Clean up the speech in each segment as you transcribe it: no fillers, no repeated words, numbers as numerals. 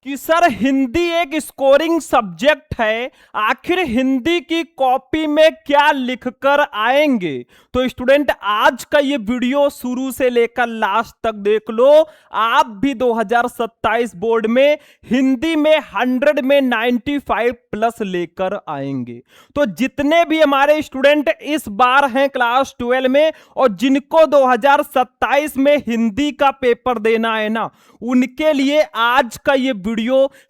कि सर हिंदी एक scoring subject है, आखिर हिंदी की कॉपी में क्या लिखकर आएंगे। तो स्टूडेंट आज का ये वीडियो शुरू से लेकर लास्ट तक देख लो। आप भी 2027 बोर्ड में हिंदी में 100 में 95 प्लस लेकर आएंगे। तो जितने भी हमारे स्टूडेंट इस बार हैं क्लास 12 में और जिनको 2027 में हिंदी का पेपर देना है ना, उनके लिए आज का ये वीडियो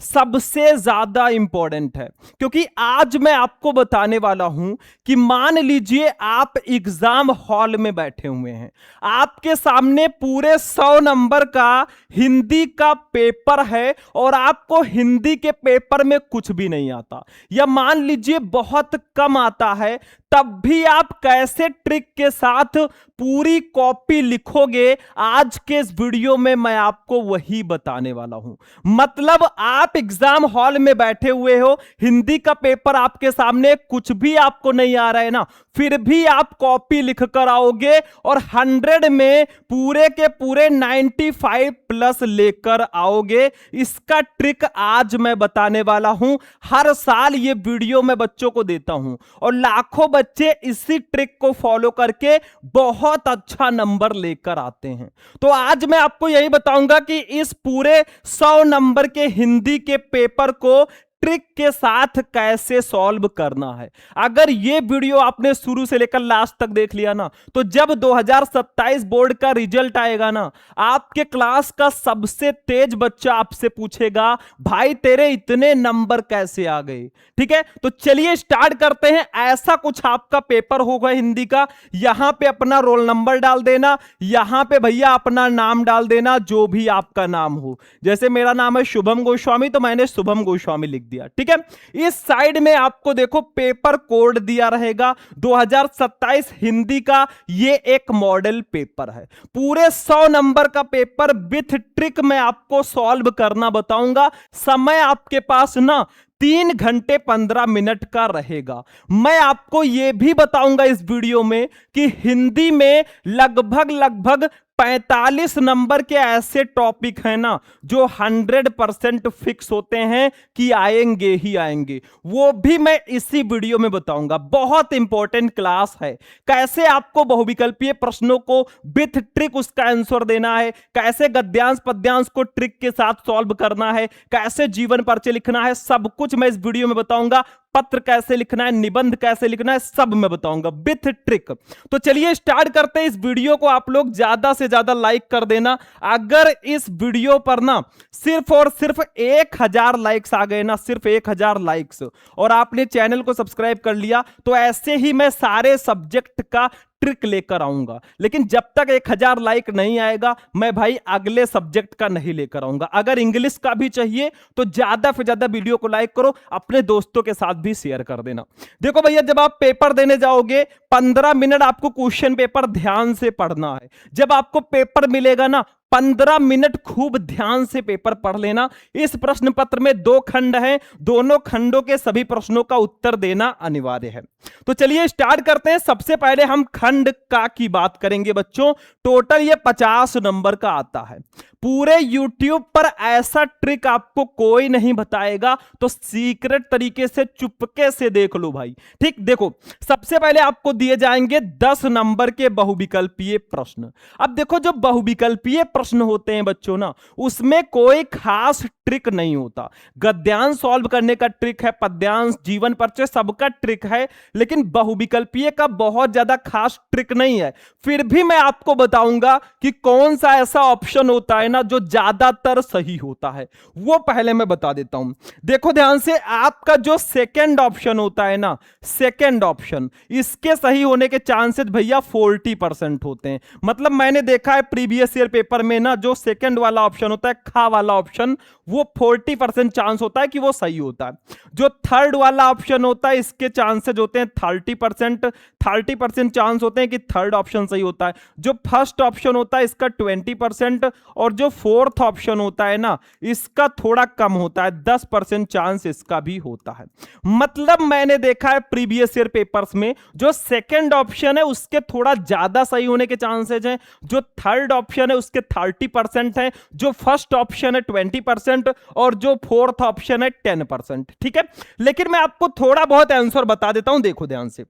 सबसे ज्यादा इंपॉर्टेंट है। क्योंकि आज मैं आपको बताने वाला हूं कि मान लीजिए आप एग्जाम हॉल में बैठे हुए हैं, आपके सामने पूरे 100 नंबर का हिंदी का पेपर है और आपको हिंदी के पेपर में कुछ भी नहीं आता, या मान लीजिए बहुत कम आता है, तब भी आप कैसे ट्रिक के साथ पूरी कॉपी लिखोगे, आज के इस वीडियो में मैं आपको वही बताने वाला हूं। मतलब आप एग्जाम हॉल में बैठे हुए हो, हिंदी का पेपर आपके सामने, कुछ भी आपको नहीं आ रहा है ना, फिर भी आप कॉपी लिख कर आओगे और 100 में पूरे के पूरे 95 प्लस लेकर आओगे। इसका ट्रिक आज मैं बताने वाला हूं। हर साल ये वीडियो मैं बच्चों को देता हूं और लाखों बच्चे इसी ट्रिक को फॉलो करके बहुत अच्छा नंबर लेकर आते हैं। तो आज मैं आपको यही बताऊंगा कि इस पूरे 100 नंबर के हिंदी के पेपर को ट्रिक के साथ कैसे सॉल्व करना है। अगर ये वीडियो आपने शुरू से लेकर लास्ट तक देख लिया ना, तो जब 2027 बोर्ड का रिजल्ट आएगा ना, आपके क्लास का सबसे तेज बच्चा आपसे पूछेगा भाई तेरे इतने नंबर कैसे आ गए। ठीक है, तो चलिए स्टार्ट करते हैं। ऐसा कुछ आपका पेपर होगा हिंदी का, यहां पे अपना रोल नंबर डाल देना, यहां पे भैया अपना नाम डाल देना, जो भी आपका नाम हो। जैसे मेरा नाम है शुभम गोस्वामी, तो मैंने शुभम गोस्वामी लिख दिया। ठीक है, इस साइड में आपको देखो पेपर कोड दिया रहेगा 2027 हिंदी का। ये एक मॉडल पेपर है, पूरे 100 नंबर का पेपर विथ ट्रिक मैं आपको सॉल्व करना बताऊंगा। समय आपके पास ना 3 घंटे 15 मिनट का रहेगा। मैं आपको यह भी बताऊंगा इस वीडियो में कि हिंदी में लगभग 45 नंबर के ऐसे टॉपिक हैं ना जो 100% फिक्स होते हैं कि आएंगे ही आएंगे, वो भी मैं इसी वीडियो में बताऊंगा। बहुत इंपॉर्टेंट क्लास है। कैसे आपको बहुविकल्पीय प्रश्नों को विथ ट्रिक उसका आंसर देना है, कैसे गद्यांश पद्यांश को ट्रिक के साथ सॉल्व करना है, कैसे जीवन परिचय लिखना है, सब कुछ मैं इस वीडियो में बताऊंगा। पत्र कैसे लिखना है, निबंध कैसे लिखना है, सब मैं बताऊंगा विथ ट्रिक। तो चलिए स्टार्ट करते हैं। इस वीडियो को आप लोग ज्यादा से ज्यादा लाइक कर देना। अगर इस वीडियो पर ना सिर्फ और सिर्फ 1000 लाइक्स आ गए ना, सिर्फ 1000 लाइक्स, और आपने चैनल को सब्सक्राइब कर लिया, तो ऐसे ही मैं सारे सब्जेक्ट का ट्रिक लेकर आऊंगा। लेकिन जब तक 1000 लाइक नहीं आएगा, मैं भाई अगले सब्जेक्ट का नहीं लेकर आऊंगा। अगर इंग्लिश का भी चाहिए तो ज्यादा से ज्यादा वीडियो को लाइक करो, अपने दोस्तों के साथ भी शेयर कर देना। देखो भैया, जब आप पेपर देने जाओगे 15 मिनट आपको क्वेश्चन पेपर ध्यान से पढ़ना है। जब आपको पेपर मिलेगा ना, 15 मिनट खूब ध्यान से पेपर पढ़ लेना। इस प्रश्न पत्र में 2 खंड हैं, दोनों खंडों के सभी प्रश्नों का उत्तर देना अनिवार्य है। तो चलिए स्टार्ट करते हैं। सबसे पहले हम खंड का की बात करेंगे बच्चों। टोटल ये 50 नंबर का आता है। पूरे YouTube पर ऐसा ट्रिक आपको कोई नहीं बताएगा, तो सीक्रेट तरीके से चुपके से देख लो भाई। ठीक, देखो सबसे पहले आपको दिए जाएंगे 10 नंबर के बहुविकल्पीय प्रश्न। अब देखो, जो बहुविकल्पीय प्रश्न होते हैं बच्चों ना, उसमें कोई खास ट्रिक नहीं होता। गद्यांश सॉल्व करने का ट्रिक है, पद्यांश, जीवन परिचय, सबका ट्रिक है, लेकिन बहुविकल्पीय का बहुत ज्यादा खास ट्रिक नहीं है। फिर भी मैं आपको बताऊंगा कि कौन सा ऐसा ऑप्शन होता है ना जो ज्यादातर सही होता है, वो पहले मैं बता देता हूं। देखो ध्यान से, आपका जो सेकंड ऑप्शन होता है ना, सेकंड ऑप्शन, इसके सही होने के चांसेस भैया 40% होते हैं। मतलब मैंने देखा है प्रीवियस ईयर पेपर में ना, जो सेकंड वाला ऑप्शन होता है, खा वाला ऑप्शन, वो 40% चांस होता है कि वो सही होता है। जो थर्ड वाला ऑप्शन होता है, इसके चांसेस होते हैं 30% चांस होते हैं कि थर्ड ऑप्शन सही होता है। जो फर्स्ट ऑप्शन होता है, इसका 20%, और जो फोर्थ ऑप्शन होता है ना, इसका थोड़ा कम होता है, 10% चांस इसका भी होता है। मतलब मैंने देखा है प्रीवियस ईयर पेपर्स में जो सेकंड ऑप्शन है उसके थोड़ा ज्यादा सही होने के चांसेस हैं, जो थर्ड ऑप्शन है उसके 30% है, जो फर्स्ट ऑप्शन है 20% और जो फोर्थ ऑप्शन है 10%। ठीक है, लेकिन मैं आपको थोड़ा बहुत आंसर बता देता हूं, देखो ध्यान से।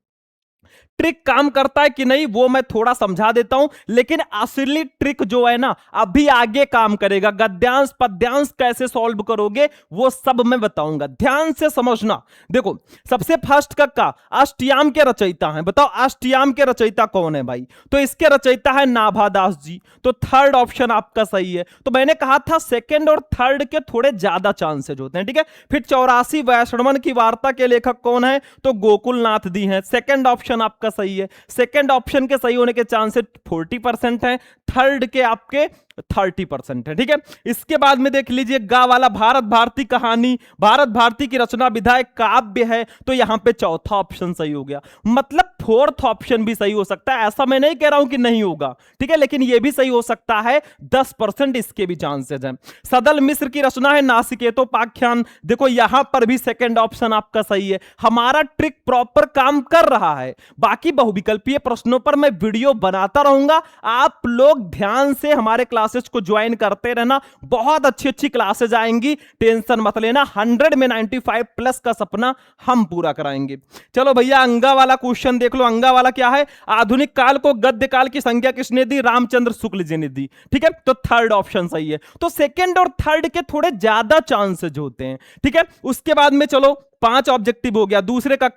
ट्रिक काम करता है कि नहीं वो मैं थोड़ा समझा देता हूं, लेकिन असली ट्रिक जो है ना अभी आगे काम करेगा। गद्यांश पद्यांश कैसे सॉल्व करोगे वो सब मैं बताऊंगा, ध्यान से समझना। देखो सबसे फर्स्ट का अष्टयाम के रचयिता हैं, बताओ अष्टयाम के रचयिता कौन है भाई? तो इसके रचयिता है नाभादास जी, तो थर्ड ऑप्शन आपका सही है। तो मैंने कहा था सेकंड और थर्ड के थोड़े ज्यादा चांसेज होते हैं। ठीक है, फिर 84 वैष्णवन की वार्ता के लेखक कौन है? तो गोकुलनाथ दी हैं, सेकंड ऑप्शन आपका सही है। सेकंड ऑप्शन के सही होने के चांसेस 40% हैं, थर्ड के आपके 30% है। ठीक है, इसके बाद में देख लीजिए गा वाला भारत भारती कहानी, भारत भारती की रचना विधायक काव्य है, तो यहां पे चौथा ऑप्शन सही हो गया। मतलब फोर्थ ऑप्शन भी सही हो सकता है, ऐसा मैं नहीं कह रहा हूं कि नहीं होगा। ठीक है, लेकिन यह भी सही हो सकता है, 10% इसके भी चांसेस हैं। सदल मिश्र की रचना है नासिकेतोपाख्यान, देखो यहां पर भी सेकंड ऑप्शन आपका सही है। हमारा ट्रिक प्रॉपर काम कर रहा है। बाकी बहुविकल्पीय प्रश्नों पर मैं वीडियो बनाता रहूंगा, आप लोग ध्यान से हमारे क्लासेस को ज्वाइन करते रहना, बहुत अच्छी अच्छी क्लासेस आएंगी, टेंशन मत लेना। 100 में 95 प्लस का सपना हम पूरा कराएंगे। चलो भैया अंगा वाला क्वेश्चन देख लो। अंगा वाला क्या है? आधुनिक काल को गद्य काल की संज्ञा किसने दी? रामचंद्र शुक्ल जी ने दी। ठीक है, तो थर्ड ऑप्शन सही है। तो सेकंड और थर्ड के थोड़े ज्यादा चांसेज होते हैं। ठीक है, उसके बाद में चलो 5 ऑब्जेक्टिव हो गया। दूसरे का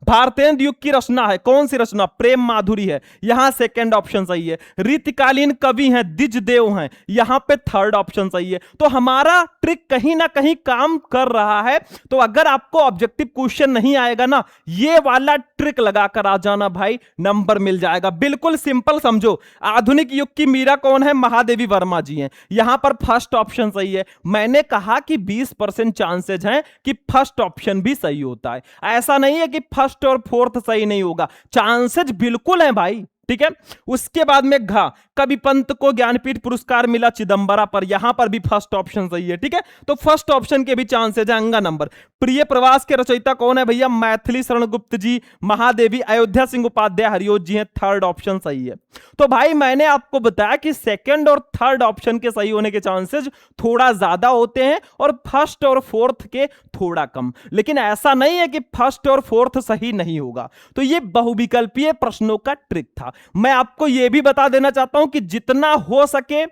भारतेंद्र युग की रचना है, कौन सी रचना? प्रेम माधुरी है, यहां सेकंड ऑप्शन सही है। रीतिकालीन कवि हैं द्विजदेव हैं, यहां पे थर्ड ऑप्शन सही है। तो हमारा ट्रिक कहीं ना कहीं काम कर रहा है। तो अगर आपको ऑब्जेक्टिव क्वेश्चन नहीं आएगा ना, ये वाला ट्रिक लगाकर आ जाना भाई, नंबर मिल जाएगा। बिल्कुल सिंपल समझो। आधुनिक युग की मीरा कौन है? महादेवी वर्मा जी हैं, यहां पर फर्स्ट ऑप्शन सही है। मैंने कहा कि 20% चांसेज हैं कि फर्स्ट ऑप्शन भी सही होता है, ऐसा नहीं है कि फर्स्ट और फोर्थ सही नहीं होगा, चांसेस बिल्कुल है भाई। ठीक है, उसके बाद में घा कवि पंत को ज्ञानपीठ पुरस्कार मिला चिदंबरा पर, यहां पर भी फर्स्ट ऑप्शन सही है। ठीक है, तो फर्स्ट ऑप्शन के भी चांसेज है। अंगा नंबर प्रिय प्रवास के रचयिता कौन है भैया? मैथिली शरण गुप्त जी, महादेवी, अयोध्या सिंह उपाध्याय, हरिओत जी हैं, थर्ड ऑप्शन सही है। तो भाई मैंने आपको बताया कि सेकंड और थर्ड ऑप्शन के सही होने के चांसेज थोड़ा ज्यादा होते हैं और फर्स्ट और फोर्थ के थोड़ा कम, लेकिन ऐसा नहीं है कि फर्स्ट और फोर्थ सही नहीं होगा। तो ये बहुविकल्पीय प्रश्नों का ट्रिक था। मैं आपको यह भी बता देना चाहता हूं कि जितना हो सके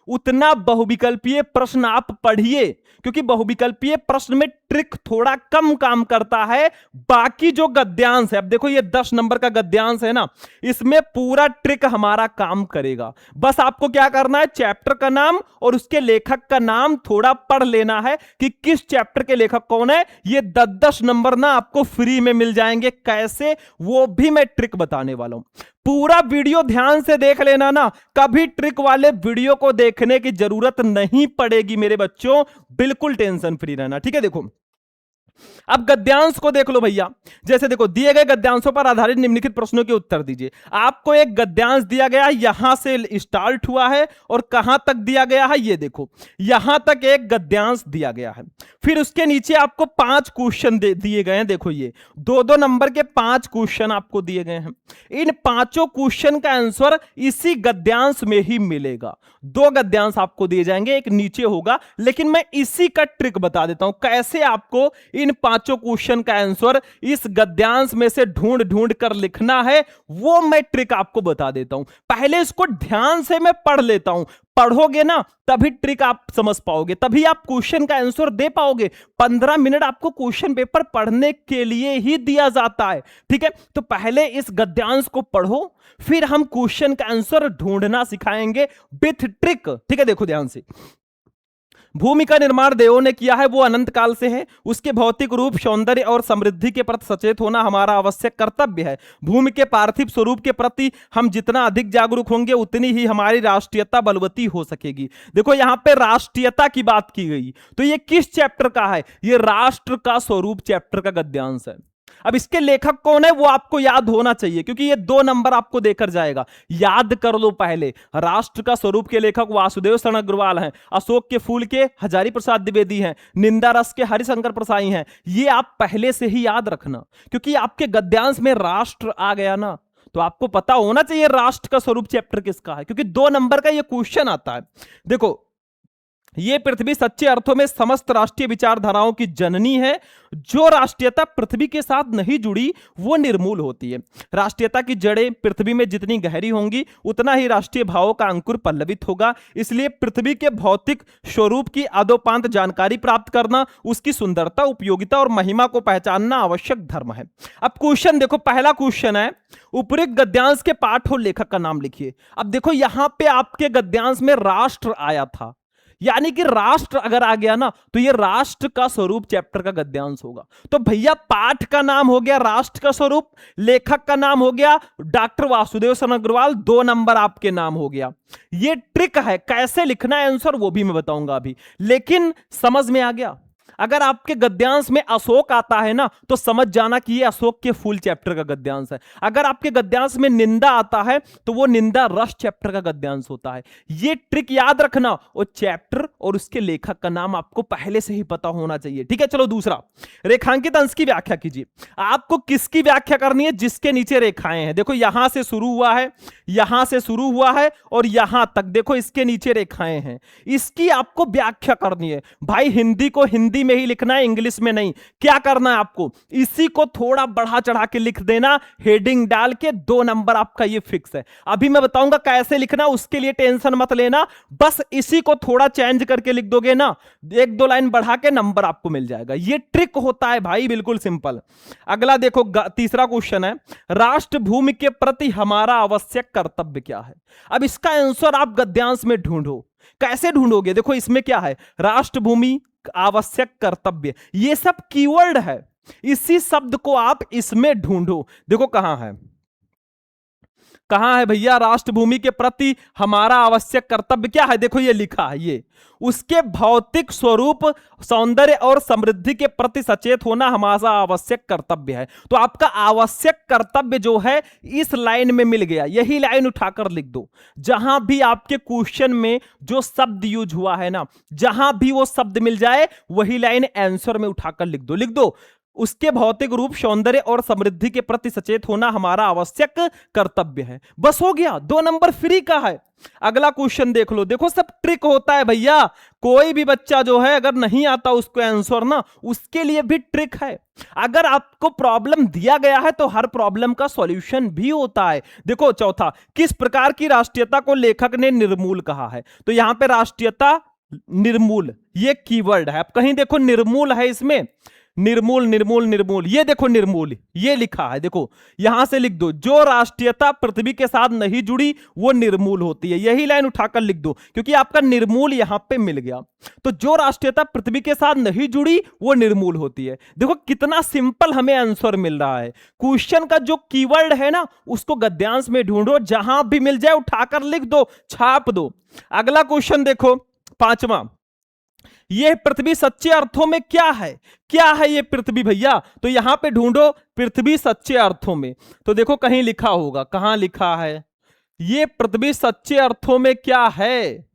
उतना बहुविकल्पीय प्रश्न आप पढ़िए, क्योंकि बहुविकल्पीय प्रश्न में ट्रिक थोड़ा कम काम करता है। बाकी जो गद्यांश है, अब देखो ये 10 नंबर का गद्यांश है ना, इसमें पूरा ट्रिक हमारा काम करेगा। बस आपको क्या करना है, चैप्टर का नाम और उसके लेखक का नाम थोड़ा पढ़ लेना है कि किस चैप्टर के लेखक कौन है। ये 10-10 नंबर ना आपको फ्री में मिल जाएंगे। कैसे, वो भी मैं ट्रिक बताने वाला हूं। पूरा वीडियो ध्यान से देख लेना ना, कभी ट्रिक वाले वीडियो को देखने की जरूरत नहीं पड़ेगी मेरे बच्चों, बिल्कुल टेंशन फ्री रहना। ठीक है, देखो अब गद्यांश को देख लो भैया। जैसे देखो दिए गए गद्यांशों पर आधारित निम्नलिखित प्रश्नों के उत्तर दीजिए। आपको एक गद्यांश दिया गया, यहां से स्टार्ट हुआ है और कहां तक दिया गया है, ये देखो यहां तक एक गद्यांश दिया गया है। फिर उसके नीचे आपको 5 क्वेश्चन दिए गए हैं। देखो ये 2-2 नंबर के 5 क्वेश्चन आपको दिए गए हैं। इन 5 क्वेश्चन का आंसर इसी गद्यांश में ही मिलेगा। 2 गद्यांश आपको दिए जाएंगे, एक नीचे होगा, लेकिन मैं इसी का ट्रिक बता देता हूं कैसे आपको इन 5 क्वेश्चन का आंसर इस गद्यांश में से ढूंढ ढूंढ कर लिखना है। वो मैं ट्रिक आपको बता देता हूं, पहले इसको ध्यान से मैं पढ़ लेता हूं। पढ़ोगे ना तभी ट्रिक आप समझ पाओगे, तभी आप क्वेश्चन का आंसर दे पाओगे। 15 मिनट आपको क्वेश्चन पेपर पढ़ने के लिए ही दिया जाता है। ठीक है, तो पहले इस गद्यांश को पढ़ो, फिर हम क्वेश्चन का आंसर ढूंढना सिखाएंगे विथ ट्रिक। ठीक है, देखो ध्यान से। भूमि का निर्माण देवों ने किया है, वो अनंत काल से है। उसके भौतिक रूप, सौंदर्य और समृद्धि के प्रति सचेत होना हमारा आवश्यक कर्तव्य है। भूमि के पार्थिव स्वरूप के प्रति हम जितना अधिक जागरूक होंगे उतनी ही हमारी राष्ट्रीयता बलवती हो सकेगी। देखो यहां पे राष्ट्रीयता की बात की गई, तो ये किस चैप्टर का है? ये राष्ट्र का स्वरूप चैप्टर का गद्यांश है। अब इसके लेखक कौन है वो आपको याद होना चाहिए, क्योंकि ये 2 नंबर आपको देकर जाएगा। याद कर लो पहले। राष्ट्र का स्वरूप के लेखक वासुदेव शरण अग्रवाल हैं, अशोक के फूल के हजारी प्रसाद द्विवेदी हैं, निंदा रस के हरिशंकर प्रसाई हैं। ये आप पहले से ही याद रखना, क्योंकि आपके गद्यांश में राष्ट्र आ गया ना, तो आपको पता होना चाहिए राष्ट्र का स्वरूप चैप्टर किसका है, क्योंकि 2 नंबर का ये क्वेश्चन आता है। देखो, ये पृथ्वी सच्चे अर्थों में समस्त राष्ट्रीय विचारधाराओं की जननी है। जो राष्ट्रीयता पृथ्वी के साथ नहीं जुड़ी वो निर्मूल होती है। राष्ट्रीयता की जड़ें पृथ्वी में जितनी गहरी होंगी उतना ही राष्ट्रीय भावों का अंकुर पल्लवित होगा। इसलिए पृथ्वी के भौतिक स्वरूप की आदोपांत जानकारी प्राप्त करना, उसकी सुंदरता, उपयोगिता और महिमा को पहचानना आवश्यक धर्म है। अब क्वेश्चन देखो, पहला क्वेश्चन है, उपरोक्त गद्यांश के पाठ और लेखक का नाम लिखिए। अब देखो यहां पे आपके गद्यांश में राष्ट्र आया था, यानी कि राष्ट्र अगर आ गया ना तो ये राष्ट्र का स्वरूप चैप्टर का गद्यांश होगा। तो भैया पाठ का नाम हो गया राष्ट्र का स्वरूप, लेखक का नाम हो गया डॉक्टर वासुदेव शरण अग्रवाल, 2 नंबर आपके नाम हो गया। ये ट्रिक है, कैसे लिखना है आंसर वो भी मैं बताऊंगा अभी, लेकिन समझ में आ गया। अगर आपके गद्यांश में अशोक आता है ना तो समझ जाना कि ये अशोक के फुल चैप्टर का गद्यांश है। अगर आपके गद्यांश में निंदा आता है तो वो निंदा रस चैप्टर का गद्यांश होता है। ये ट्रिक याद रखना, और चैप्टर और उसके लेखक का नाम आपको पहले से ही पता होना चाहिए। ठीक है, चलो दूसरा, रेखांकित अंश की व्याख्या कीजिए। आपको किसकी व्याख्या करनी है? जिसके नीचे रेखाएं हैं। देखो यहां से शुरू हुआ है, यहां से शुरू हुआ है और यहां तक देखो इसके नीचे रेखाएं हैं, इसकी आपको व्याख्या करनी है। भाई हिंदी को हिंदी में ही लिखना है, इंग्लिश में नहीं। क्या करना है आपको? इसी को थोड़ा बढ़ा चढ़ा के लिख देना, हेडिंग डाल के, 2 नंबर आपका ये फिक्स है। अभी मैं बताऊंगा कैसे लिखना, उसके लिए टेंशन मत लेना, बस इसी को थोड़ा चेंज करके लिख दोगे ना, 1-2 लाइन बढ़ा के नंबर आपको मिल जाएगा। ये ट्रिक होता है भाई, बिल्कुल सिंपल। अगला देखो, तीसरा क्वेश्चन है, राष्ट्र भूमि के प्रति हमारा आवश्यक कर्तव्य क्या है? अब इसका आंसर आप गद्यांश में ढूंढो। कैसे ढूंढोगे? देखो इसमें क्या है, राष्ट्र भूमि, आवश्यक कर्तव्य, ये सब कीवर्ड है। इसी शब्द को आप इसमें ढूंढो। देखो कहां है, कहां है भैया? राष्ट्रभूमि के प्रति हमारा आवश्यक कर्तव्य क्या है? देखो ये लिखा है, ये उसके भौतिक स्वरूप, सौंदर्य और समृद्धि के प्रति सचेत होना हमारा आवश्यक कर्तव्य है। तो आपका आवश्यक कर्तव्य जो है इस लाइन में मिल गया, यही लाइन उठाकर लिख दो। जहां भी आपके क्वेश्चन में जो शब्द यूज हुआ है ना, जहां भी वो शब्द मिल जाए वही लाइन आंसर में उठाकर लिख दो। लिख दो, उसके भौतिक रूप, सौंदर्य और समृद्धि के प्रति सचेत होना हमारा आवश्यक कर्तव्य है। बस हो गया, 2 नंबर फ्री का है। अगला क्वेश्चन देख लो। देखो सब ट्रिक होता है भैया, कोई भी बच्चा जो है अगर नहीं आता उसको आंसर ना, उसके लिए भी ट्रिक है। अगर आपको प्रॉब्लम दिया गया है तो हर प्रॉब्लम का सॉल्यूशन भी होता है। देखो चौथा, किस प्रकार की राष्ट्रीयता को लेखक ने निर्मूल कहा है? तो यहां पे राष्ट्रीयता निर्मूल ये कीवर्ड है। आप कहीं देखो निर्मूल है इसमें, निर्मूल निर्मूल निर्मूल, ये देखो निर्मूल ये लिखा है। देखो यहां से लिख दो, जो राष्ट्रीयता पृथ्वी के साथ नहीं जुड़ी वो निर्मूल होती है। यही लाइन उठाकर लिख दो, क्योंकि आपका निर्मूल यहां पे मिल गया। तो जो राष्ट्रीयता पृथ्वी के साथ नहीं जुड़ी वो निर्मूल होती है। देखो कितना सिंपल हमें आंसर मिल रहा है। क्वेश्चन का जो कीवर्ड है ना उसको गद्यांश में ढूंढो, जहां भी मिल जाए उठाकर लिख दो, छाप दो। अगला क्वेश्चन देखो, 5वां, यह पृथ्वी सच्चे अर्थों में क्या है? क्या है ये पृथ्वी भैया? तो यहां पे ढूंढो पृथ्वी सच्चे अर्थों में। तो देखो कहीं लिखा होगा, कहां लिखा है ये पृथ्वी सच्चे अर्थों में क्या है?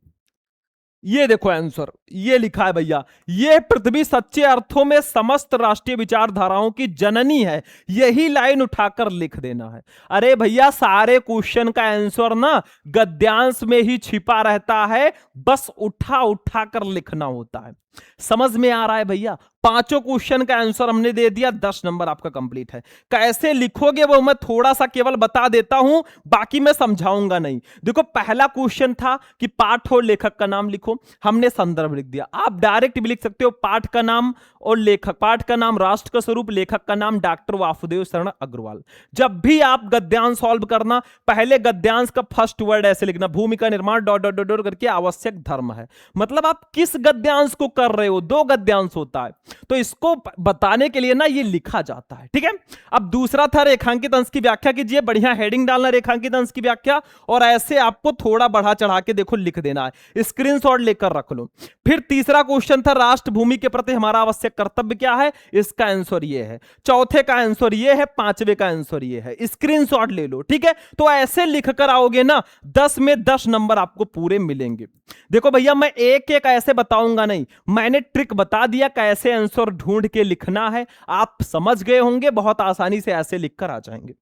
ये देखो आंसर, ये लिखा है भैया, ये पृथ्वी सच्चे अर्थों में समस्त राष्ट्रीय विचारधाराओं की जननी है। यही लाइन उठाकर लिख देना है। अरे भैया सारे क्वेश्चन का आंसर ना गद्यांश में ही छिपा रहता है, बस उठा उठा कर लिखना होता है। समझ में आ रहा है भैया? 5 क्वेश्चन का आंसर हमने दे दिया, 10 नंबर आपका कंप्लीट है। कैसे लिखोगे वो मैं थोड़ा सा केवल बता देता हूं, बाकी मैं समझाऊंगा नहीं। देखो पहला क्वेश्चन था कि पाठ और लेखक का नाम लिखो, हमने संदर्भ लिख दिया। आप डायरेक्ट भी लिख सकते हो, पाठ का नाम और लेखक, पाठ का नाम राष्ट्र का स्वरूप, लेखक का नाम डॉक्टर वासुदेव शरण अग्रवाल। जब भी आप गद्यांश सॉल्व करना, पहले गद्यांश का फर्स्ट वर्ड ऐसे लिखना, भूमि का निर्माण डॉट डॉट डॉट करके आवश्यक धर्म है। मतलब आप किस गद्यांश को कर रहे हो, 2 गद्यांश होता है, तो इसको बताने के लिए ना ये लिखा जाता है। ठीक है, अब दूसरा था रेखांकित अंश की व्याख्या कीजिए। बढ़िया हेडिंग डालना रेखांकित अंश की व्याख्या, और ऐसे आपको थोड़ा बढ़ा चढ़ा के देखो लिख देना है, स्क्रीनशॉट लेकर रख लो। फिर तीसरा क्वेश्चन था राष्ट्र भूमि के प्रति हमारा आवश्यक कर्तव्य क्या है? इसका आंसर ये है। चौथे का आंसर ये है, 5वें का आंसर ये है। स्क्रीनशॉट ले लो। ठीक है, तो ऐसे लिख कर आओगे ना 10 में 10 नंबर आपको पूरे मिलेंगे। देखो भैया मैं एक एक ऐसे बताऊंगा नहीं, मैंने ट्रिक बता दिया कैसे आंसर ढूंढ के लिखना है। आप समझ गए होंगे, बहुत आसानी से ऐसे लिखकर आ जाएंगे।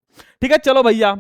ठीक है चलो भैया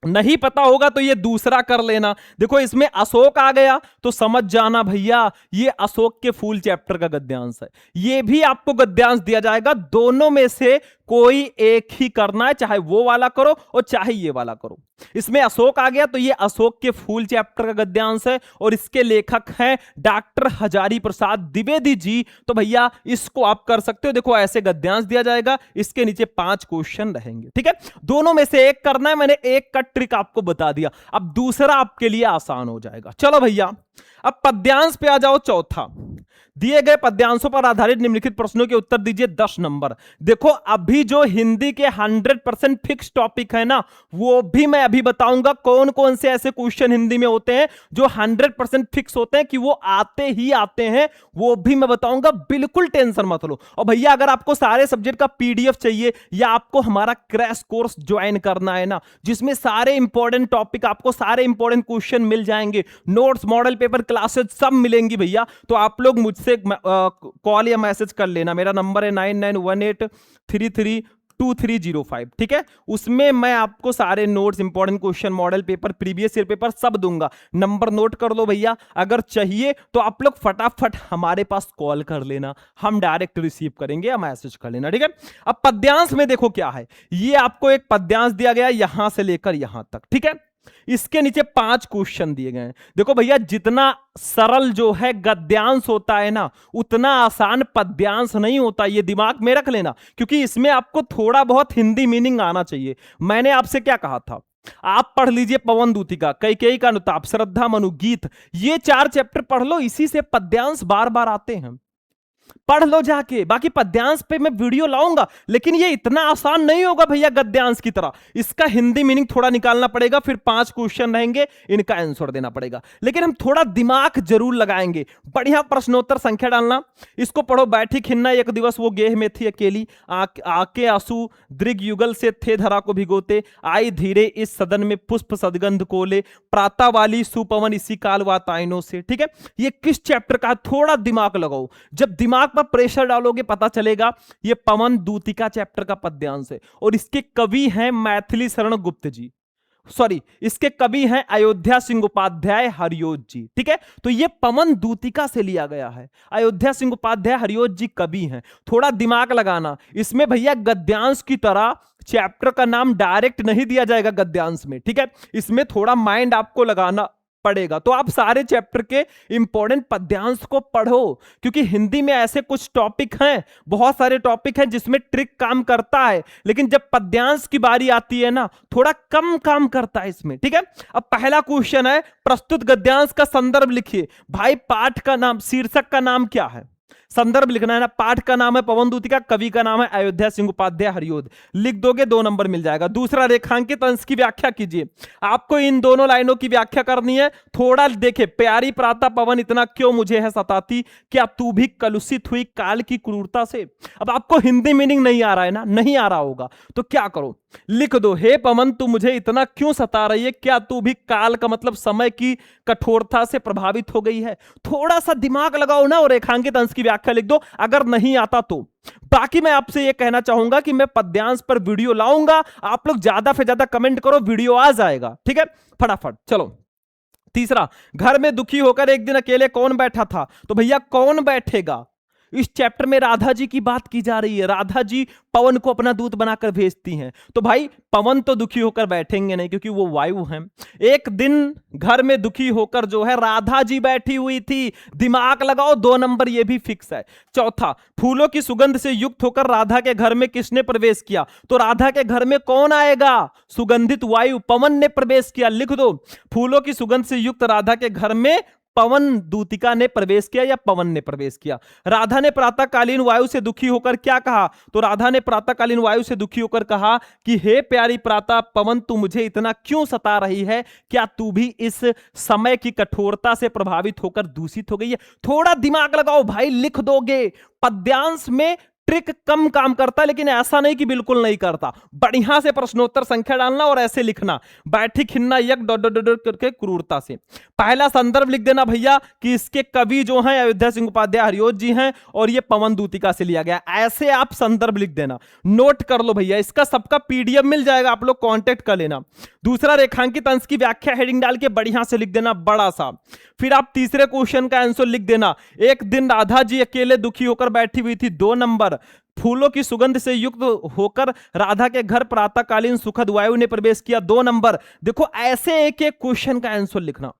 नहीं पता होगा तो ये दूसरा कर लेना। देखो इसमें अशोक आ गया तो समझ जाना भैया ये अशोक के फूल चैप्टर का गद्यांश है। ये भी आपको गद्यांश दिया जाएगा, दोनों में से कोई एक ही करना है, चाहे वो वाला करो और चाहे ये वाला करो। इसमें अशोक आ गया तो ये अशोक के फूल चैप्टर का गद्यांश है और इसके लेखक हैं डॉक्टर हजारी प्रसाद द्विवेदी जी। तो भैया इसको आप कर सकते हो। देखो ऐसे गद्यांश दिया जाएगा, इसके नीचे 5 क्वेश्चन रहेंगे, ठीक है। दोनों में से एक करना है, मैंने एक का ट्रिक आपको बता दिया। अब दूसरा आपके लिए आसान हो जाएगा। चलो भैया अब पद्यांश पे आ जाओ। चौथा, दिए गए पद्यांशों पर आधारित निम्नलिखित प्रश्नों के उत्तर दीजिए 10 नंबर। देखो अभी जो हिंदी के 100% फिक्स टॉपिक है ना, वो भी मैं अभी बताऊंगा कौन कौन से ऐसे क्वेश्चन हिंदी में होते हैं जो 100% फिक्स होते हैं कि वो आते ही आते हैं, वो भी मैं बताऊंगा। बिल्कुल टेंशन मत लो। और भैया अगर आपको सारे सब्जेक्ट का पीडीएफ चाहिए या आपको हमारा क्रैश कोर्स ज्वाइन करना है ना, जिसमें सारे इंपॉर्टेंट टॉपिक आपको सारे इंपॉर्टेंट क्वेश्चन मिल जाएंगे, नोट्स मॉडल पेपर क्लासेस सब मिलेंगी भैया, तो आप लोग मुझसे कॉल या मैसेज कर लेना। मेरा नंबर है 9918332305, ठीक है। उसमें मैं आपको सारे notes, important question, model paper, previous year paper सब दूंगा। नंबर नोट कर लो भैया। अगर चाहिए तो आप लोग फटाफट हमारे पास कॉल कर लेना, हम डायरेक्ट रिसीव करेंगे या मैसेज कर लेना, ठीक है। अब पद्यांश में देखो क्या है, ये आपको एक पद्यांश दिया गया यहां से लेकर यहां तक, ठीक है। इसके नीचे 5 क्वेश्चन दिए गए हैं। देखो भैया जितना सरल जो है गद्यांश होता है ना, उतना आसान पद्यांश नहीं होता, ये दिमाग में रख लेना, क्योंकि इसमें आपको थोड़ा बहुत हिंदी मीनिंग आना चाहिए। मैंने आपसे क्या कहा था, आप पढ़ लीजिए पवन दूतिका, कैकेयी का अनुताप, श्रद्धा मनु, गीत, ये 4 चैप्टर पढ़ लो, इसी से पद्यांश बार बार आते हैं, पढ़ लो जाके। बाकी पद्यांश पे मैं वीडियो लाऊंगा, लेकिन ये इतना आसान नहीं होगा भैया गद्यांश की तरह। इसका हिंदी मीनिंग थोड़ा निकालना पड़ेगा, फिर 5 क्वेश्चन रहेंगे, इनका आंसर देना पड़ेगा, लेकिन हम थोड़ा दिमाग जरूर लगाएंगे। बढ़िया प्रश्नोत्तर संख्या डालना। इसको पढ़ो, बैठी खिन्ना एक दिवस वो गेह में थी अकेली, आके आंसू दृग युगल से थे धरा को भिगोते, आई धीरे इस सदन में पुष्प सदगंध कोले, प्राता वाली सुपवन इसी काल वातायनों से, ठीक है। ये किस चैप्टर का, थोड़ा दिमाग लगाओ। जब दिमाग पर प्रेशर डालोगे पता चलेगा ये पवन दूतिका चैप्टर का पद्यांश है, और इसके कवि हैं मैथिली शरण गुप्त जी, सॉरी इसके कवि हैं अयोध्या सिंह उपाध्याय हरियोध जी, ठीक है। तो ये पवन दूतिका से लिया गया है, अयोध्या सिंह उपाध्याय हरियोध जी कवि हैं। थोड़ा दिमाग लगाना। इसमें भैया गद्यांश की तरह चैप्टर का नाम डायरेक्ट नहीं दिया जाएगा गद्यांश में, ठीक है। इसमें थोड़ा माइंड आपको लगाना पड़ेगा। तो आप सारे चैप्टर के इंपॉर्टेंट पद्यांश को पढ़ो, क्योंकि हिंदी में ऐसे कुछ टॉपिक हैं, बहुत सारे टॉपिक हैं जिसमें ट्रिक काम करता है, लेकिन जब पद्यांश की बारी आती है ना, थोड़ा कम काम करता है इसमें, ठीक है। अब पहला क्वेश्चन है, प्रस्तुत गद्यांश का संदर्भ लिखिए। भाई पाठ का नाम, शीर्षक का नाम क्या है, संदर्भ लिखना है ना। पाठ का नाम है पवन दूतिका, कवि का नाम है अयोध्या सिंह उपाध्याय हरियोध, लिख दोगे 2 नंबर मिल जाएगा। दूसरा, रेखांकित अंश की व्याख्या कीजिए। आपको इन दोनों लाइनों की व्याख्या करनी है। थोड़ा देखे, प्यारी प्रातः पवन इतना क्यों मुझे है सताती, क्या तू भी कलुषित हुई काल की क्रूरता से। अब आपको हिंदी मीनिंग नहीं आ रहा है ना, नहीं आ रहा होगा तो क्या करो, लिख दो, हे पवन तू मुझे इतना क्यों सता रही है, क्या तू भी काल का मतलब समय की कठोरता से प्रभावित हो गई है। थोड़ा सा दिमाग लगाओ ना और रेखांकित अंश की व्याख्या लिख दो, अगर नहीं आता तो। बाकी मैं आपसे यह कहना चाहूंगा कि मैं पद्यांश पर वीडियो लाऊंगा, आप लोग ज्यादा से ज्यादा कमेंट करो, वीडियो आ जाएगा, ठीक है। फटाफट चलो। तीसरा, घर में दुखी होकर एक दिन अकेले कौन बैठा था। तो भैया कौन बैठेगा, इस चैप्टर में राधा जी की बात की जा रही है। राधा जी पवन को अपना दूत बनाकर भेजती हैं, तो भाई पवन तो दुखी होकर बैठेंगे नहीं, क्योंकि वो वायु हैं। एक दिन घर में दुखी होकर जो है राधा जी बैठी हुई थी, दिमाग लगाओ, 2 नंबर ये भी फिक्स है। चौथा, फूलों की सुगंध से युक्त होकर राधा के घर में किसने प्रवेश किया। तो राधा के घर में कौन आएगा, सुगंधित वायु, पवन ने प्रवेश किया, लिख दो। फूलों की सुगंध से युक्त राधा के घर में पवन दूतिका ने प्रवेश किया या पवन ने प्रवेश किया। राधा ने प्रातःकालीन वायु से दुखी होकर क्या कहा। तो राधा ने प्रातःकालीन वायु से दुखी होकर कहा कि हे प्यारी प्रातः पवन तू मुझे इतना क्यों सता रही है, क्या तू भी इस समय की कठोरता से प्रभावित होकर दूषित हो गई है। थोड़ा दिमाग लगाओ भाई, लिख दोगे। पद्यांश में ट्रिक कम काम करता है, लेकिन ऐसा नहीं कि बिल्कुल नहीं करता। बढ़िया से प्रश्नोत्तर संख्या डालना और ऐसे लिखना, बैठी खिन्ना यक डॉट डॉट डॉट करके क्रूरता से। पहला संदर्भ लिख देना भैया कि इसके कवि जो हैं अयोध्या सिंह उपाध्याय हरिओज जी हैं और ये पवन दूतिका से लिया गया। ऐसे आप संदर्भ लिख देना, नोट कर लो भैया, इसका सबका पीडीएफ मिल जाएगा, आप लोग कांटेक्ट कर लेना। दूसरा, रेखांकित अंश की व्याख्या हेडिंग डाल के बढ़िया से लिख देना बड़ा सा। फिर आप तीसरे क्वेश्चन का आंसर लिख देना, एक दिन राधा जी अकेले दुखी होकर बैठी हुई थी, 2 नंबर। फूलों की सुगंध से युक्त होकर राधा के घर प्रातःकालीन सुखद वायु ने प्रवेश किया, 2 नंबर। देखो ऐसे एक एक क्वेश्चन का आंसर लिखना,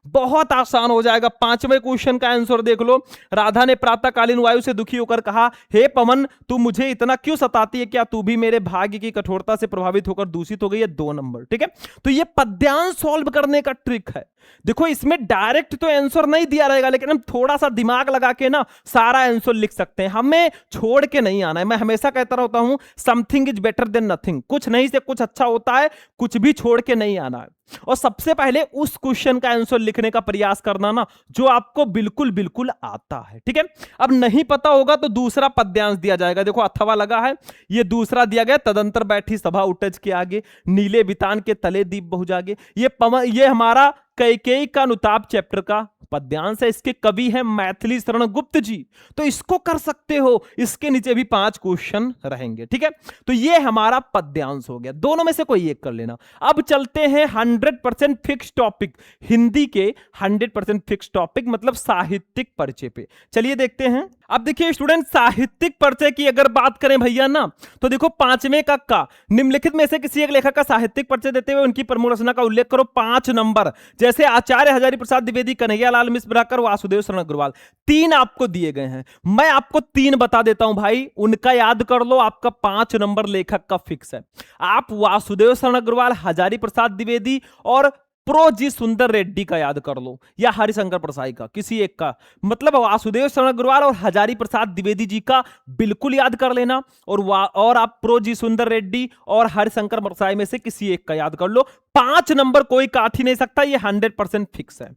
बहुत आसान हो जाएगा। 5वें क्वेश्चन का आंसर देख लो, राधा ने प्रातःकालीन वायु से दुखी होकर कहा, हे पवन तू मुझे इतना क्यों सताती है, क्या तू भी मेरे भाग्य की कठोरता से प्रभावित होकर दूषित हो गई है, 2 नंबर। ठीक है, तो ये पद्यांश सॉल्व करने का ट्रिक है। देखो इसमें डायरेक्ट तो आंसर नहीं दिया रहेगा, लेकिन हम थोड़ा सा दिमाग लगा के ना सारा आंसर लिख सकते हैं, हमें छोड़ के नहीं आना है। मैं हमेशा कहता रहता हूं something is better than nothing, कुछ नहीं से कुछ अच्छा होता है, कुछ भी छोड़ के नहीं आना है। और सबसे पहले उस क्वेश्चन का आंसर लिखने का प्रयास करना ना जो आपको बिल्कुल बिल्कुल आता है। ठीक है, अब नहीं पता होगा तो दूसरा पद्यांश दिया जाएगा। देखो अथवा लगा है, ये दूसरा दिया गया, तदंतर बैठी सभा उठज के आगे, नीले बितान के तले दीप बहु जागे। ये हमारा कैकेयी का अनुताप चैप्टर का पद्यांश है, इसके कवि हैं मैथिली शरण गुप्त जी, तो इसको कर सकते हो। इसके नीचे भी 5 क्वेश्चन रहेंगे। ठीक है, तो ये हमारा पद्यांश हो गया, दोनों में से कोई एक कर लेना। अब चलते हैं 100% फिक्स टॉपिक, हिंदी के 100% फिक्स टॉपिक मतलब साहित्यिक परिचय पे। चलिए देखते हैं। अब देखिए स्टूडेंट, साहित्यिक परिचय की अगर बात करें भैया ना, तो देखो 5वें कक्षा का निम्नलिखित में से किसी एक लेखक का साहित्यिक परिचय देते हुए उनकी प्रमुख रचना का उल्लेख करो, 5 नंबर। जैसे आचार्य हजारी प्रसाद द्विवेदी, कन्हैया लाल मिश्र ब्राकर, वासुदेव शरण अग्रवाल, 3 आपको दिए गए हैं। मैं आपको 3 बता देता हूं भाई, उनका याद कर लो, आपका 5 नंबर लेखक का फिक्स है। आप वासुदेव शरण अग्रवाल, हजारी प्रसाद द्विवेदी और प्रो जी सुंदर रेड्डी का याद कर लो, या हरिशंकर प्रसाई का, किसी एक का। मतलब वासुदेव शरण अग्रवाल और हजारी प्रसाद द्विवेदी जी का बिल्कुल याद कर लेना, और आप प्रो जी सुंदर रेड्डी और हरिशंकर प्रसाई में से किसी एक का याद कर लो। 5 नंबर कोई काट ही नहीं सकता, ये 100% फिक्स है,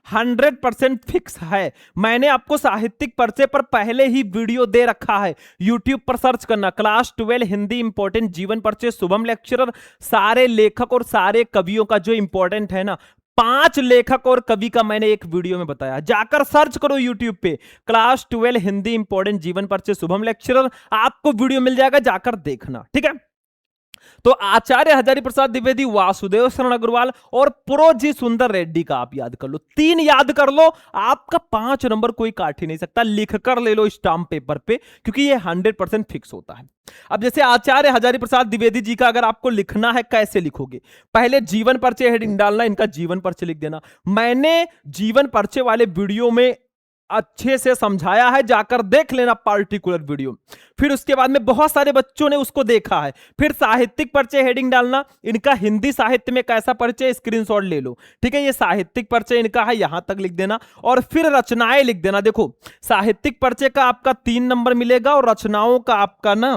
100% फिक्स है। मैंने आपको साहित्यिक परिचय पर पहले ही वीडियो दे रखा है, YouTube पर सर्च करना, क्लास 12 हिंदी इंपॉर्टेंट जीवन परिचय शुभम लेक्चरर, सारे लेखक और सारे कवियों का जो इंपॉर्टेंट है ना, 5 लेखक और कवि का मैंने एक वीडियो में बताया, जाकर सर्च करो YouTube पे, क्लास 12 हिंदी इंपॉर्टेंट जीवन परिचय शुभम लेक्चरर, आपको वीडियो मिल जाएगा, जाकर देखना। ठीक है, तो आचार्य हजारी प्रसाद द्विवेदी, वासुदेव शरण अग्रवाल और प्रो जी सुंदर रेड्डी का आप याद कर लो, 3 याद कर लो, आपका 5 नंबर कोई काट ही नहीं सकता। लिख कर ले लो स्टाम्प पेपर पे, क्योंकि ये 100% फिक्स होता है। अब जैसे आचार्य हजारी प्रसाद द्विवेदी जी का अगर आपको लिखना है, कैसे लिखोगे? पहले जीवन परिचय हेडिंग डालना, इनका जीवन परिचय लिख देना। मैंने जीवन परिचय वाले वीडियो में अच्छे से समझाया है, जाकर देख लेना पार्टिकुलर वीडियो। फिर उसके बाद में बहुत सारे बच्चों ने उसको देखा है। फिर साहित्यिक परिचय हेडिंग डालना, इनका हिंदी साहित्य में कैसा परिचय, स्क्रीनशॉट ले लो। ठीक है, ये साहित्यिक परिचय इनका है, यहां तक लिख देना। और फिर रचनाएं लिख देना। देखो साहित्यिक परिचय का आपका 3 नंबर मिलेगा और रचनाओं का आपका ना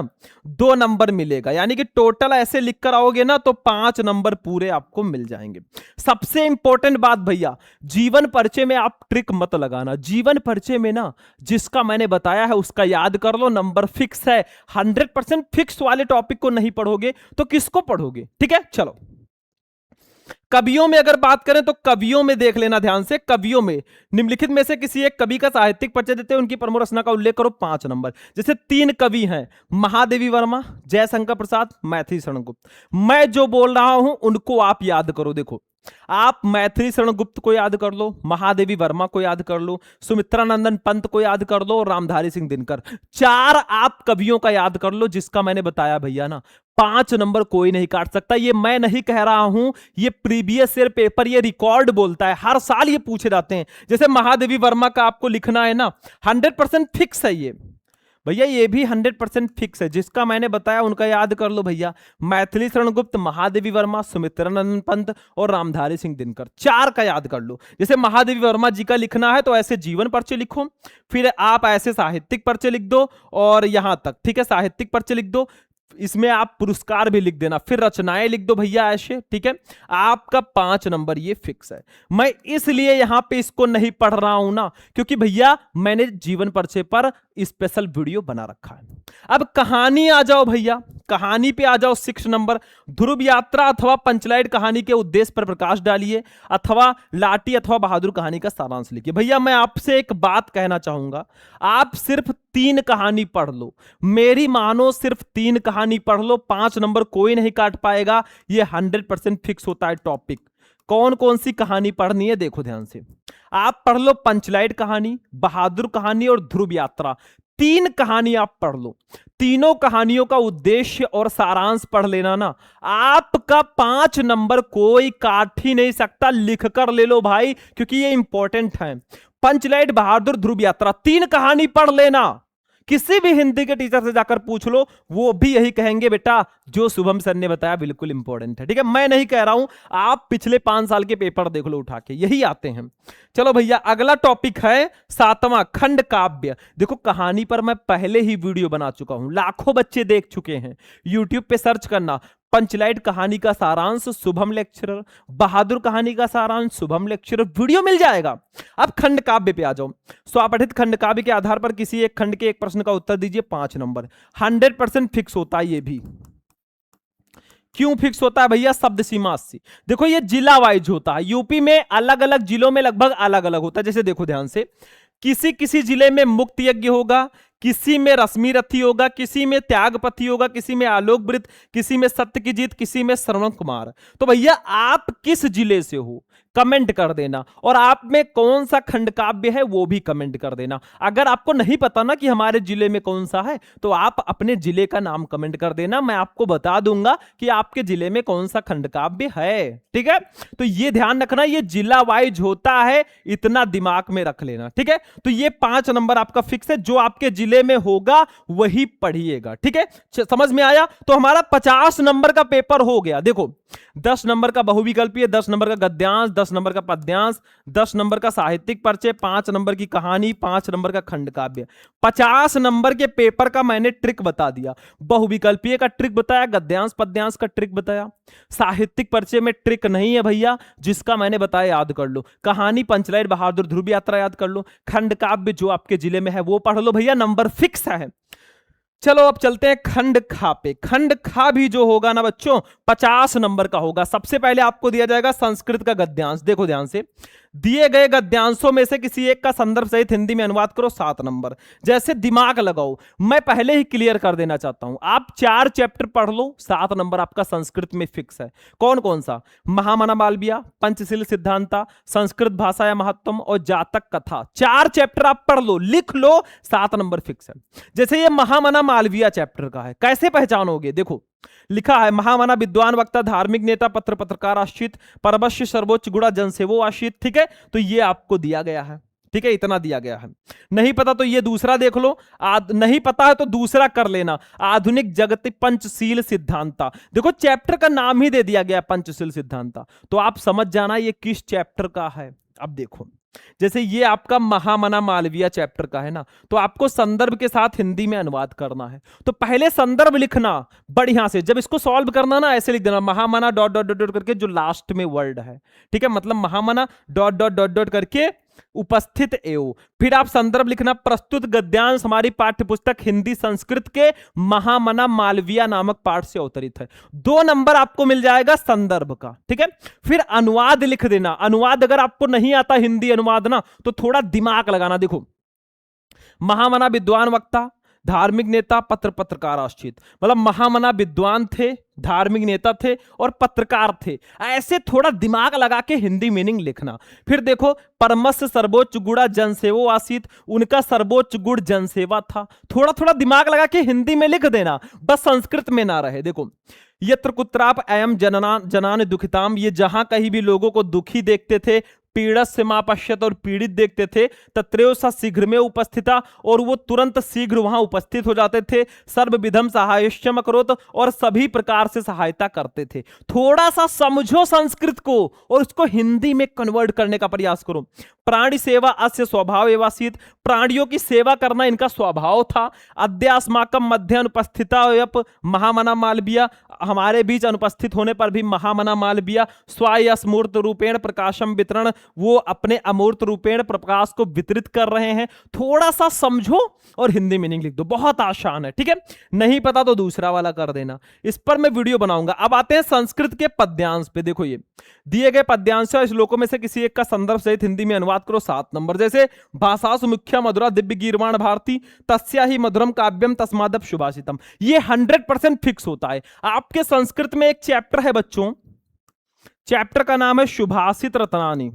2 नंबर मिलेगा, यानी कि टोटल ऐसे लिख कर आओगे ना तो 5 नंबर पूरे आपको मिल जाएंगे। सबसे इंपॉर्टेंट बात भैया, जीवन परिचय में आप ट्रिक मत लगाना। जीवन परिचय में ना जिसका मैंने बताया है उसका याद कर लो, नंबर फिक्स है। 100% फिक्स वाले टॉपिक को नहीं पढ़ोगे तो किसको पढ़ोगे? ठीक है, चलो कवियों में अगर बात करें तो कवियों में देख लेना ध्यान से। कवियों में निम्नलिखित में से किसी एक कवि का साहित्यिक परिचय देते हैं, उनकी प्रमुख रचना का उल्लेख करो, 5 नंबर। जैसे 3 कवि हैं, महादेवी वर्मा, जयशंकर प्रसाद, मैथिली शरण गुप्त। मैं जो बोल रहा हूं उनको आप याद करो। देखो आप मैथिली शरण गुप्त को याद कर लो, महादेवी वर्मा को याद कर लो, सुमित्रा नंदन पंत को याद कर लो और रामधारी सिंह दिनकर। 4 आप कवियों का याद कर लो जिसका मैंने बताया भैया ना, 5 नंबर कोई नहीं काट सकता। ये मैं नहीं कह रहा हूं, ये प्रीवियस ईयर पेपर ये रिकॉर्ड बोलता है, हर साल ये पूछे जाते हैं। जैसे महादेवी वर्मा का आपको लिखना है ना, 100% फिक्स है ये भैया, ये भी 100% फिक्स है। जिसका मैंने बताया उनका याद कर लो भैया, मैथिली शरण गुप्त, महादेवी वर्मा, सुमित्रा नंदन पंत और रामधारी सिंह दिनकर। 4 का याद कर लो। जैसे महादेवी वर्मा जी का लिखना है तो ऐसे जीवन परिचय लिखो, फिर आप ऐसे साहित्यिक परिचय लिख दो और यहां तक। ठीक है, साहित्यिक परिचय लिख दो, इसमें आप पुरस्कार भी लिख देना, फिर रचनाएं लिख दो भैया ऐसे। ठीक है, आपका 5 नंबर ये फिक्स है। मैं इसलिए यहां पे इसको नहीं पढ़ रहा हूं ना, क्योंकि भैया मैंने जीवन परिचय पर स्पेशल वीडियो बना रखा है। अब कहानी आ जाओ भैया, कहानी पे आ जाओ। 6 नंबर, ध्रुव यात्रा अथवा पंचलाइट कहानी के उद्देश्य पर प्रकाश डालिए, अथवा लाठी अथवा बहादुर कहानी का सारांश लिखिए। भैया मैं आपसे एक बात कहना चाहूंगा, आप सिर्फ 3 कहानी पढ़ लो, मेरी मानो सिर्फ 3 कहानी पढ़ लो, 5 नंबर कोई नहीं काट पाएगा। ये 100% फिक्स होता है टॉपिक। कौन कौन सी कहानी पढ़नी है देखो ध्यान से। आप पढ़ लो पंचलाइट कहानी, बहादुर कहानी और ध्रुव यात्रा। 3 कहानी आप पढ़ लो, तीनों कहानियों का उद्देश्य और सारांश पढ़ लेना ना, आपका 5 नंबर कोई काट ही नहीं सकता। लिख कर ले लो भाई, क्योंकि ये इंपॉर्टेंट है। पंचलाइट, बहादुर, ध्रुव यात्रा, 3 कहानी पढ़ लेना। किसी भी हिंदी के टीचर से जाकर पूछ लो, वो भी यही कहेंगे बेटा जो शुभम सर ने बताया बिल्कुल इंपॉर्टेंट है। ठीक है, मैं नहीं कह रहा हूं, आप पिछले 5 साल के पेपर देख लो उठा के, यही आते हैं। चलो भैया अगला टॉपिक है 7वां, खंड काव्य। देखो कहानी पर मैं पहले ही वीडियो बना चुका हूं, लाखों बच्चे देख चुके हैं। यूट्यूब पे सर्च करना, पंचलाइट कहानी का सारांश शुभम लेक्चरर, बहादुर कहानी का सारांश शुभम लेक्चरर, वीडियो मिल जाएगा। अब खंड काव्य पे आ जाओ। स्वपठित खंड काव्य के आधार पर किसी एक खंड के एक प्रश्न का उत्तर दीजिए, 5 नंबर। 100% फिक्स होता है ये भी। क्यों फिक्स होता है भैया? शब्द सीमा 80। देखो ये जिला वाइज होता है, यूपी में अलग अलग जिलों में लगभग अलग अलग होता है। जैसे देखो ध्यान से, किसी किसी जिले में मुक्त यज्ञ होगा, किसी में रश्मि रथी होगा, किसी में त्यागपति होगा, किसी में आलोक वृत, किसी में सत्य की जीत, किसी में श्रवण कुमार। तो भैया आप किस जिले से हो कमेंट कर देना, और आप में कौन सा खंड काव्य है वो भी कमेंट कर देना। अगर आपको नहीं पता ना कि हमारे जिले में कौन सा है, तो आप अपने जिले का नाम कमेंट कर देना, मैं आपको बता दूंगा कि आपके जिले में कौन सा खंड काव्य है। ठीक है, तो ये ध्यान रखना, ये जिला वाइज होता है, इतना दिमाग में रख लेना। ठीक है, तो ये 5 नंबर आपका फिक्स है, जो आपके जिले में होगा वही पढ़िएगा। ठीक है, समझ में आया? तो हमारा 50 नंबर का पेपर हो गया। देखो 10 नंबर का बहुविकल्पीय, 10 नंबर का गद्यांश, 10 नंबर का पद्यांश, 10 नंबर का साहित्यिक परिचय, 5 नंबर की कहानी, 5 नंबर का खंड काव्य। 50 नंबर के पेपर का मैंने ट्रिक बता दिया। बहुविकल्पीय का ट्रिक बताया, गद्यांश पद्यांश का ट्रिक बताया, साहित्यिक परिचय में ट्रिक नहीं है भैया, जिसका मैंने बताया याद कर लो। कहानी पंचलाइट, बहादुर, ध्रुव यात्रा याद कर लो। खंड काव्य जो आपके जिले में है वो पढ़ लो भैया, नंबर फिक्स है। चलो अब चलते हैं खंड खा पे। खंड खा भी जो होगा ना बच्चों 50 नंबर का होगा। सबसे पहले आपको दिया जाएगा संस्कृत का गद्यांश। देखो ध्यान से, दिए गए गद्यांशों में से किसी एक का संदर्भ सहित हिंदी में अनुवाद करो, 7 नंबर। जैसे दिमाग लगाओ, मैं पहले ही क्लियर कर देना चाहता हूं, आप 4 चैप्टर पढ़ लो, 7 नंबर आपका संस्कृत में फिक्स है। कौन कौन सा? महामना मालविया, पंचशील सिद्धांता, संस्कृत भाषा या महत्वम और जातक कथा। 4 चैप्टर आप पढ़ लो, लिख लो, 7 नंबर फिक्स है। जैसे ये महामना मालविया चैप्टर का है, कैसे पहचानोगे? देखो लिखा है, महामना विद्वान वक्ता, धार्मिक नेता, पत्र पत्रकार आश्रित, परमश्य सर्वोच्च गुणा जनसेवो आश्रित। ठीक है, तो ये आपको दिया गया है। ठीक है, इतना दिया गया है। नहीं पता तो ये दूसरा देख लो, नहीं पता है तो दूसरा कर लेना, आधुनिक जगत पंचशील सिद्धांता। देखो चैप्टर का नाम ही दे दिया गया पंचशील सिद्धांता, तो आप समझ जाना ये किस चैप्टर का है। अब देखो जैसे ये आपका महामना मालविया चैप्टर का है ना, तो आपको संदर्भ के साथ हिंदी में अनुवाद करना है। तो पहले संदर्भ लिखना बढ़िया से, जब इसको सॉल्व करना ना ऐसे लिख देना, महामना डॉट डॉट डॉट करके जो लास्ट में वर्ड है। ठीक है, मतलब महामना डॉट डॉट डॉट डॉट करके उपस्थित एवं, फिर आप संदर्भ लिखना, प्रस्तुत गद्यांश हमारी पाठ्य पुस्तक हिंदी संस्कृत के महामना मालविया नामक पाठ से अवतरित है। 2 नंबर आपको मिल जाएगा संदर्भ का। ठीक है, फिर अनुवाद लिख देना। अनुवाद अगर आपको नहीं आता हिंदी अनुवाद ना, तो थोड़ा दिमाग लगाना। देखो महामना विद्वान वक्ता, धार्मिक नेता, पत्र पत्रकार आश्रित, मतलब महामना विद्वान थे, धार्मिक नेता थे और पत्रकार थे। ऐसे थोड़ा दिमाग लगा के हिंदी मीनिंग लिखना। फिर देखो परमस्य सर्वोच्च गुणा जनसेवो आसीत, उनका सर्वोच्च गुण जनसेवा था। थोड़ा थोड़ा दिमाग लगा के हिंदी में लिख देना, बस संस्कृत में ना रहे। देखो यत्र कुत्राप अयम जनान दुखिताम, ये जहां कहीं भी लोगों को दुखी देखते थे, पीड़त से मापश्यत और पीड़ित देखते थे, तत्रैव सा शीघ्र में उपस्थिता, और वो तुरंत शीघ्र वहां उपस्थित हो जाते थे, सर्वविधम सहायश्चम करोत, और सभी प्रकार से सहायता करते थे। थोड़ा सा समझो संस्कृत को और उसको हिंदी में कन्वर्ट करने का प्रयास करो। प्राणी सेवा अस्य स्वभाव एवासीत, प्राणियों की सेवा करना इनका स्वभाव था। अद्यास्माकम मध्य अनुपस्थिता महामना मालविया, हमारे बीच अनुपस्थित होने पर भी महामना मालविया स्वाय स्मूर्त रूपेण प्रकाशम वितरण वो अपने अमूर्त रूपेण प्रकाश को वितरित कर रहे हैं। थोड़ा सा समझो और हिंदी मीनिंग लिख दो, बहुत आसान है, ठीक है। नहीं पता तो दूसरा वाला कर देना, इस पर मैं वीडियो बनाऊंगा। अब आते हैं संस्कृत के पद्यांश पे। देखो ये दिए गए पद्यांश श्लोकों में से किसी एक का संदर्भ सहित हिंदी में अनुवाद करो। 7 नंबर। जैसे भाषासु मुख्या मधुरा दिव्य गीर्वाण भारती तस्या ही मधुरम काव्यम तस्मादप सुभाषितम। ये 100% फिक्स होता है। आपके संस्कृत में एक चैप्टर है बच्चों, चैप्टर का नाम है सुभाषित रत्नानी।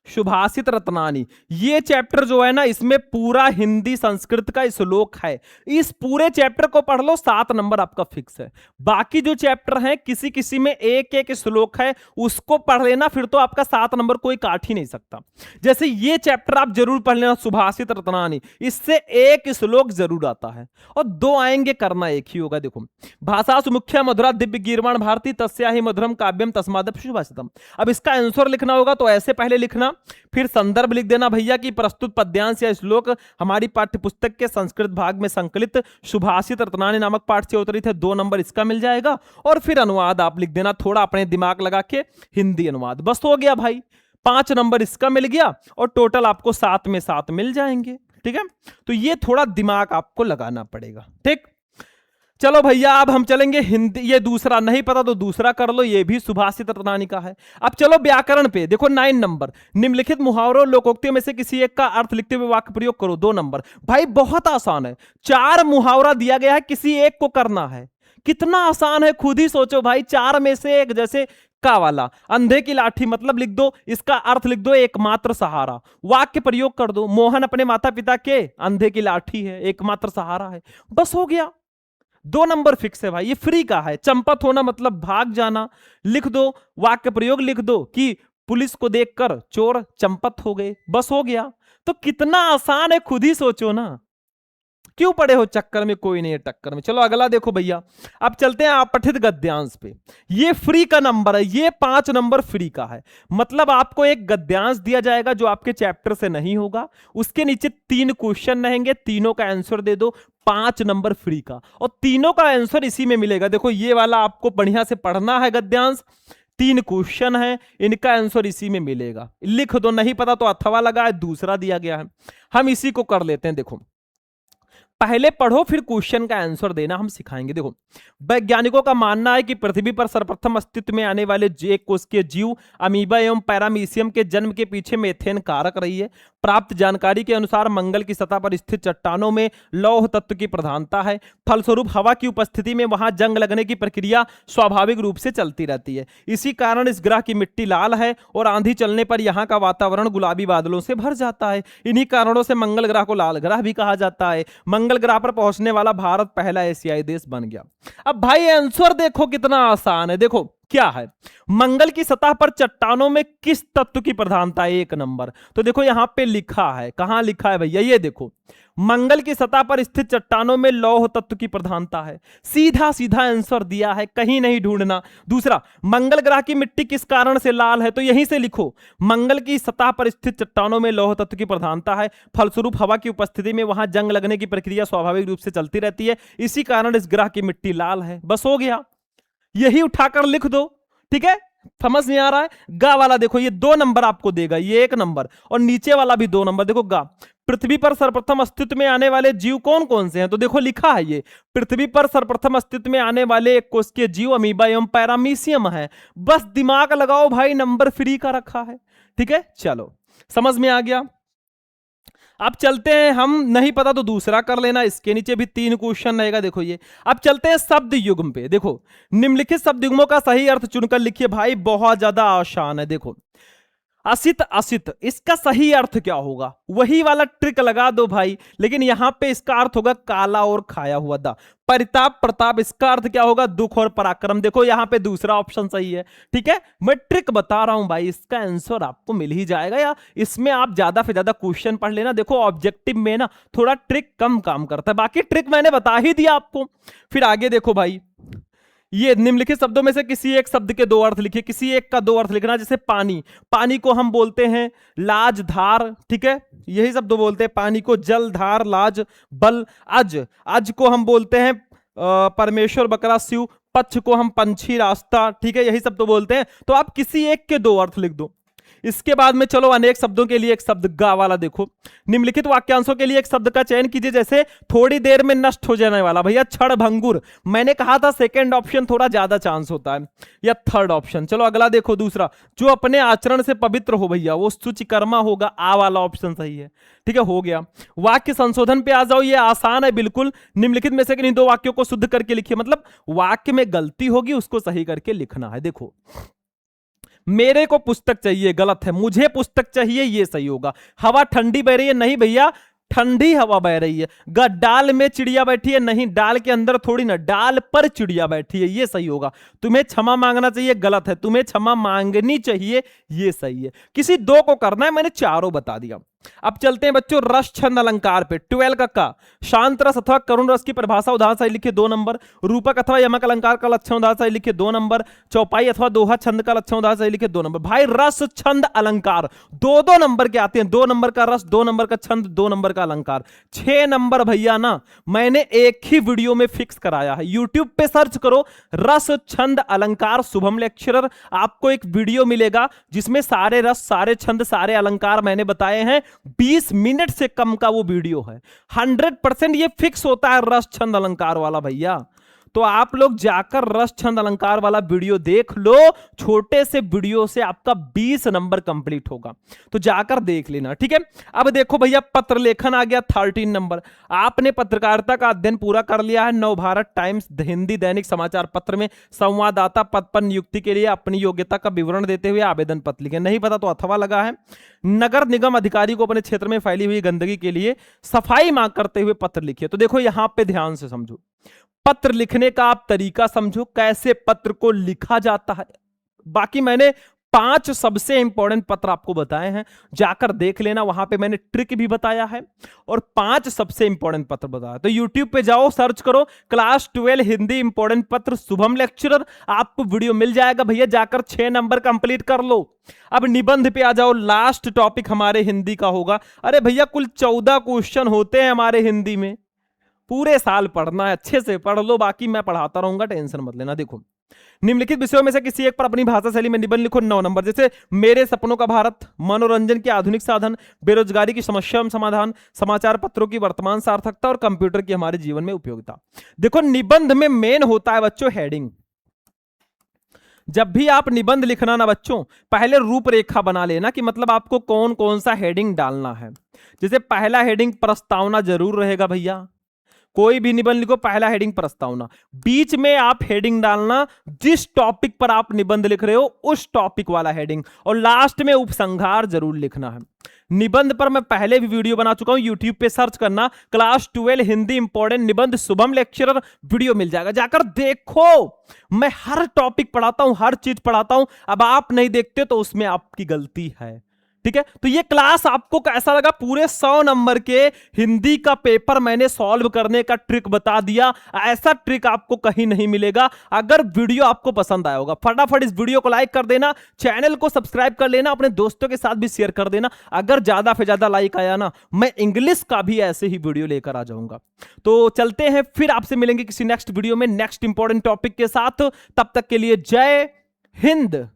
सुभाषित रत्नानी, ये चैप्टर जो है ना, इसमें पूरा हिंदी संस्कृत का श्लोक है। इस पूरे चैप्टर को पढ़ लो, 7 नंबर आपका फिक्स है। बाकी जो चैप्टर हैं किसी किसी में एक एक श्लोक है, उसको पढ़ लेना, फिर तो आपका 7 नंबर कोई काट ही नहीं सकता। जैसे ये चैप्टर आप जरूर पढ़ लेना, सुभाषित रत्नानी, इससे एक श्लोक जरूर आता है और 2 आएंगे, करना एक ही होगा। देखो भाषासु मुख्या मधुरा दिव्य गीर्वाण भारती तस्या ही मधुरम काव्यम तस्मादप सुभाषितम। अब इसका आंसर लिखना होगा तो ऐसे पहले लिखना, फिर संदर्भ लिख देना भैया कि प्रस्तुत पद्यांश या श्लोक हमारी पाठ्यपुस्तक के संस्कृत भाग में संकलित सुभाषित रत्नानी नामक पाठ से अवतरित है। 2 नंबर इसका मिल जाएगा। और फिर अनुवाद आप लिख देना, थोड़ा अपने दिमाग लगा के हिंदी अनुवाद, बस हो गया भाई। 5 नंबर इसका मिल गया और टोटल आपको 7 में 7 मिल जाएंगे, ठीक है। तो ये थोड़ा दिमाग आपको लगाना पड़ेगा, ठीक। चलो भैया अब हम चलेंगे हिंदी, ये दूसरा नहीं पता तो दूसरा कर लो, ये भी सुभाषित रत्नानी का है। अब चलो व्याकरण पे। देखो 9 नंबर, निम्नलिखित मुहावरों लोकोक्तियों में से किसी एक का अर्थ लिखते हुए वाक्य प्रयोग करो। 2 नंबर। भाई बहुत आसान है, 4 मुहावरा दिया गया है, किसी एक को करना है। कितना आसान है खुद ही सोचो भाई, 4 में से एक। जैसे का वाला, अंधे की लाठी मतलब लिख दो, इसका अर्थ लिख दो एकमात्र सहारा, वाक्य प्रयोग कर दो। मोहन अपने माता पिता के अंधे की लाठी है, एकमात्र सहारा है, बस हो गया। 2 नंबर फिक्स है भाई, ये फ्री का है। चंपत होना मतलब भाग जाना, लिख दो, वाक्य प्रयोग लिख दो कि पुलिस को देखकर चोर चंपत हो गए, बस हो गया। तो कितना आसान है, खुद ही सोचो ना, क्यों पड़े हो चक्कर में, कोई नहीं है टक्कर में। चलो अगला देखो भैया, अब चलते हैं अपठित गद्यांश पे। ये फ्री का नंबर है, ये 5 नंबर फ्री का है। मतलब आपको एक गद्यांश दिया जाएगा जो आपके चैप्टर से नहीं होगा, उसके नीचे 3 क्वेश्चन रहेंगे, तीनों का आंसर दे दो, 5 नंबर फ्री का, और तीनों का आंसर इसी में मिलेगा। देखो ये वाला आपको बढ़िया से पढ़ना है गद्यांश, 3 क्वेश्चन है, इनका आंसर इसी में मिलेगा, लिख दो। नहीं पता तो अथवा लगा है, दूसरा दिया गया है, हम इसी को कर लेते हैं। देखो पहले पढ़ो फिर क्वेश्चन का आंसर देना हम सिखाएंगे। देखो वैज्ञानिकों का मानना है कि पृथ्वी पर सर्वप्रथम अस्तित्व में आने वाले एक कोशिकीय जीव अमीबा एवं पैरामीशियम के जन्म के पीछे मेथेन कारक रही है। प्राप्त जानकारी के अनुसार मंगल की सतह पर स्थित चट्टानों में लौह तत्व की प्रधानता है, फलस्वरूप हवा की उपस्थिति में वहां जंग लगने की प्रक्रिया स्वाभाविक रूप से चलती रहती है। इसी कारण इस ग्रह की मिट्टी लाल है और आंधी चलने पर यहाँ का वातावरण गुलाबी बादलों से भर जाता है। इन्हीं कारणों से मंगल ग्रह को लाल ग्रह भी कहा जाता है। मंगल ग्रह पर पहुंचने वाला भारत पहला एशियाई देश बन गया। अब भाई आंसर देखो कितना आसान है। देखो क्या है, मंगल की सतह पर चट्टानों में किस तत्व की प्रधानता है, 1 नंबर। तो देखो यहां पे लिखा है, कहां लिखा है भैया, ये देखो मंगल की सतह पर स्थित चट्टानों में लौह तत्व की प्रधानता है। सीधा सीधा आंसर दिया है, कहीं नहीं ढूंढना। दूसरा, मंगल ग्रह की मिट्टी किस कारण से लाल है, तो यहीं से लिखो मंगल की सतह पर स्थित चट्टानों में लौह तत्व की प्रधानता है, फलस्वरूप हवा की उपस्थिति में वहां जंग लगने की प्रक्रिया स्वाभाविक रूप से चलती रहती है, इसी कारण इस ग्रह की मिट्टी लाल है, बस हो गया। यही उठाकर लिख दो, ठीक है। समझ नहीं आ रहा है, गा वाला देखो ये 2 नंबर आपको देगा, ये 1 नंबर, और नीचे वाला भी 2 नंबर। देखो गा, पृथ्वी पर सर्वप्रथम अस्तित्व में आने वाले जीव कौन कौन से हैं, तो देखो लिखा है ये पृथ्वी पर सर्वप्रथम अस्तित्व में आने वाले एक कोशिकीय जीव अमीबा एवं पैरामीशियम है। बस दिमाग लगाओ भाई, नंबर फ्री का रखा है, ठीक है। चलो समझ में आ गया। अब चलते हैं हम, नहीं पता तो दूसरा कर लेना, इसके नीचे भी 3 क्वेश्चन रहेगा। देखो ये, अब चलते हैं शब्द युग्म पे। देखो निम्नलिखित शब्द युग्मों का सही अर्थ चुनकर लिखिए। भाई बहुत ज्यादा आसान है। देखो असित असित, इसका सही अर्थ क्या होगा, वही वाला ट्रिक लगा दो भाई, लेकिन यहां पे इसका अर्थ होगा काला और खाया हुआ दा। परिताप प्रताप, इसका अर्थ क्या होगा, दुख और पराक्रम। देखो यहां पे दूसरा ऑप्शन सही है, ठीक है। मैं ट्रिक बता रहा हूं भाई, इसका आंसर आपको मिल ही जाएगा, या इसमें आप ज्यादा से ज्यादा क्वेश्चन पढ़ लेना। देखो ऑब्जेक्टिव में ना थोड़ा ट्रिक कम काम करता है, बाकी ट्रिक मैंने बता ही दिया आपको। फिर आगे देखो भाई, ये निम्नलिखित शब्दों में से किसी एक शब्द के 2 अर्थ लिखिए, किसी एक का 2 अर्थ लिखना। जैसे पानी, पानी को हम बोलते हैं लाज धार, ठीक है, यही शब्द बोलते हैं पानी को, जल धार लाज बल। अज, अज को हम बोलते हैं परमेश्वर बकरा शिव, पक्ष को हम पंछी रास्ता, ठीक है, यही शब्द बोलते हैं। तो आप किसी एक के 2 अर्थ लिख दो। इसके बाद में चलो अनेक शब्दों के लिए एक शब्द गा वाला देखो। निम्नलिखित वाक्यांशों के लिए एक शब्द का चयन कीजिए, जैसे थोड़ी देर में नष्ट हो जाने वाला, भैया क्षण भंगुर। मैंने कहा था सेकंड ऑप्शन थोड़ा ज्यादा चांस होता है, या थर्ड ऑप्शन। चलो अगला देखो, दूसरा, जो अपने आचरण से पवित्र हो, भैया वो शुचिकर्मा होगा, आ वाला ऑप्शन सही है। ठीक है, हो गया। वाक्य संशोधन पे आ जाओ, ये आसान है बिल्कुल। निम्नलिखित में से किन्हीं दो वाक्यों को शुद्ध करके लिखिए, मतलब वाक्य में गलती होगी उसको सही करके लिखना है। देखो, मेरे को पुस्तक चाहिए, गलत है, मुझे पुस्तक चाहिए, ये सही होगा। हवा ठंडी बह रही है, नहीं भैया ठंडी हवा बह रही है। डाल में चिड़िया बैठी है, नहीं, डाल के अंदर थोड़ी ना, डाल पर चिड़िया बैठी है, ये सही होगा। तुम्हें क्षमा मांगना चाहिए, गलत है, तुम्हें क्षमा मांगनी चाहिए, ये सही है। किसी दो को करना है, मैंने चारों बता दिया। अब चलते हैं बच्चों रस छंद अलंकार पे। 12 का शांत रस अथवा करुण रस की परिभाषा उदाहरण सही लिखिए 2 नंबर। रूपक अथवा यमक अलंकार का लक्षण उदाहरण सही लिखिए 2 नंबर। चौपाई अथवा दोहा छंद का लक्षण उदाहरण सही लिखिए 2 नंबर। भाई रस छंद अलंकार 2-2 नंबर के आते हैं, 2 नंबर का रस, 2 नंबर का छंद, 2 नंबर का अलंकार। 6 नंबर भैया ना मैंने एक ही वीडियो में फिक्स कराया है। यूट्यूब पे सर्च करो रस छंद अलंकार शुभम लेक्चरर, आपको एक वीडियो मिलेगा जिसमें सारे रस, सारे छंद, सारे अलंकार मैंने बताए हैं। 20 मिनट से कम का वो वीडियो है। 100% ये फिक्स होता है रस छंद अलंकार वाला भैया। तो आप लोग जाकर रस छंद अलंकार वाला वीडियो देख लो। छोटे से वीडियो से आपका 20 नंबर कंप्लीट होगा, तो जाकर देख लेना, ठीक है। अब देखो भैया पत्र लेखन आ गया 13 नंबर। आपने पत्रकारिता का अध्ययन पूरा कर लिया है। नवभारत टाइम्स हिंदी दैनिक समाचार पत्र में संवाददाता पद पर नियुक्ति के लिए अपनी योग्यता का विवरण देते हुए आवेदन पत्र लिखे। नहीं पता तो अथवा लगा है। नगर निगम अधिकारी को अपने क्षेत्र में फैली हुई गंदगी के लिए सफाई मांग करते हुए पत्र लिखिए। तो देखो यहां पे ध्यान से समझो, पत्र लिखने का आप तरीका समझो, कैसे पत्र को लिखा जाता है। बाकी मैंने 5 सबसे इंपॉर्टेंट पत्र आपको बताए हैं, जाकर देख लेना, वहां पे मैंने ट्रिक भी बताया है और 5 सबसे इंपॉर्टेंट पत्र बताया। तो यूट्यूब पे जाओ, सर्च करो क्लास 12 हिंदी इंपॉर्टेंट पत्र शुभम लेक्चरर, आपको वीडियो मिल जाएगा भैया, जाकर 6 नंबर कंप्लीट कर लो। अब निबंध पे आ जाओ, लास्ट टॉपिक हमारे हिंदी का होगा। अरे भैया कुल 14 क्वेश्चन होते हैं हमारे हिंदी में, पूरे साल पढ़ना है, अच्छे से पढ़ लो, बाकी मैं पढ़ाता रहूंगा, टेंशन मत लेना। देखो, निम्नलिखित विषयों में से किसी एक पर अपनी भाषा शैली में निबंध लिखो 9 नंबर। जैसे मेरे सपनों का भारत, मनोरंजन के आधुनिक साधन, बेरोजगारी की समस्या एवं समाधान, समाचार पत्रों की वर्तमान सार्थकता और कंप्यूटर की हमारे जीवन में उपयोगिता। देखो निबंध में मेन होता है बच्चों हेडिंग। जब भी आप निबंध लिखना ना बच्चों, पहले रूपरेखा बना लेना कि मतलब आपको कौन कौन सा हेडिंग डालना है। जैसे पहला हेडिंग प्रस्तावना जरूर रहेगा भैया, कोई भी निबंध लिखो पहला हेडिंग प्रस्तावना। बीच में आप हेडिंग डालना जिस टॉपिक पर आप निबंध लिख रहे हो उस टॉपिक वाला हेडिंग, और लास्ट में उपसंहार जरूर लिखना है। निबंध पर मैं पहले भी वीडियो बना चुका हूं, यूट्यूब पे सर्च करना क्लास 12 हिंदी इंपॉर्टेंट निबंध शुभम लेक्चरर, वीडियो मिल जाएगा, जाकर देखो। मैं हर टॉपिक पढ़ाता हूं, हर चीज पढ़ाता हूं। अब आप नहीं देखते तो उसमें आपकी गलती है, ठीक है। तो ये क्लास आपको कैसा लगा? पूरे 100 नंबर के हिंदी का पेपर मैंने सॉल्व करने का ट्रिक बता दिया। ऐसा ट्रिक आपको कहीं नहीं मिलेगा। अगर वीडियो आपको पसंद आया होगा, फटाफट इस वीडियो को लाइक कर देना, चैनल को सब्सक्राइब कर लेना, अपने दोस्तों के साथ भी शेयर कर देना। अगर ज्यादा से ज्यादा लाइक आया ना, मैं इंग्लिश का भी ऐसे ही वीडियो लेकर आ जाऊंगा। तो चलते हैं, फिर आपसे मिलेंगे किसी नेक्स्ट वीडियो में नेक्स्ट इंपॉर्टेंट टॉपिक के साथ। तब तक के लिए जय हिंद।